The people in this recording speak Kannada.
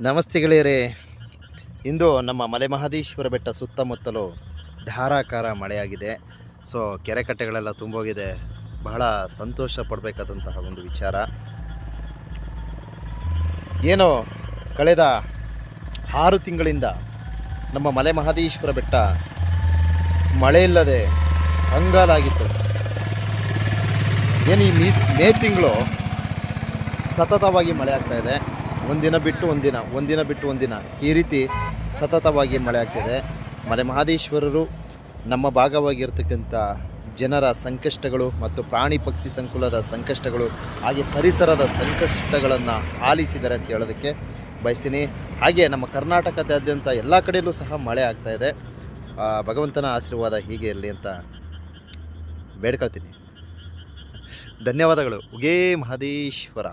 ನಮಸ್ತೆ ಗೆಳೆಯರೇ. ಇಂದು ನಮ್ಮ ಮಲೆ ಮಹದೇಶ್ವರ ಬೆಟ್ಟ ಸುತ್ತಮುತ್ತಲು ಧಾರಾಕಾರ ಮಳೆಯಾಗಿದೆ. ಸೊ ಕೆರೆ ಕಟ್ಟೆಗಳೆಲ್ಲ ತುಂಬೋಗಿದೆ. ಬಹಳ ಸಂತೋಷ ಪಡಬೇಕಾದಂತಹ ಒಂದು ವಿಚಾರ. ಏನೋ ಕಳೆದ 6 ತಿಂಗಳಿಂದ ನಮ್ಮ ಮಲೆ ಮಹದೇಶ್ವರ ಬೆಟ್ಟ ಮಳೆ ಇಲ್ಲದೆ ಕಂಗಾಲಾಗಿತ್ತು. ಏನು ಈ ಮೇ ತಿಂಗಳು ಸತತವಾಗಿ ಮಳೆ ಆಗ್ತಾ ಇದೆ. ಒಂದಿನ ಬಿಟ್ಟು ಒಂದಿನ ಈ ರೀತಿ ಸತತವಾಗಿ ಮಳೆ ಆಗ್ತಿದೆ. ಮಲೆ ಮಹದೇಶ್ವರರು ನಮ್ಮ ಭಾಗವಾಗಿರ್ತಕ್ಕಂಥ ಜನರ ಸಂಕಷ್ಟಗಳು ಮತ್ತು ಪ್ರಾಣಿ ಪಕ್ಷಿ ಸಂಕುಲದ ಸಂಕಷ್ಟಗಳು ಹಾಗೆ ಪರಿಸರದ ಸಂಕಷ್ಟಗಳನ್ನು ಆಲಿಸಿದ್ದಾರೆ ಅಂತ ಹೇಳೋದಕ್ಕೆ ಬಯಸ್ತೀನಿ. ಹಾಗೆ ನಮ್ಮ ಕರ್ನಾಟಕದಾದ್ಯಂತ ಎಲ್ಲ ಕಡೆಯಲ್ಲೂ ಸಹ ಮಳೆ ಆಗ್ತಾ ಇದೆ. ಭಗವಂತನ ಆಶೀರ್ವಾದ ಹೀಗೆ ಇರಲಿ ಅಂತ ಬೇಡ್ಕೊಳ್ತೀನಿ. ಧನ್ಯವಾದಗಳು. ಉಗೇ ಮಹದೇಶ್ವರ.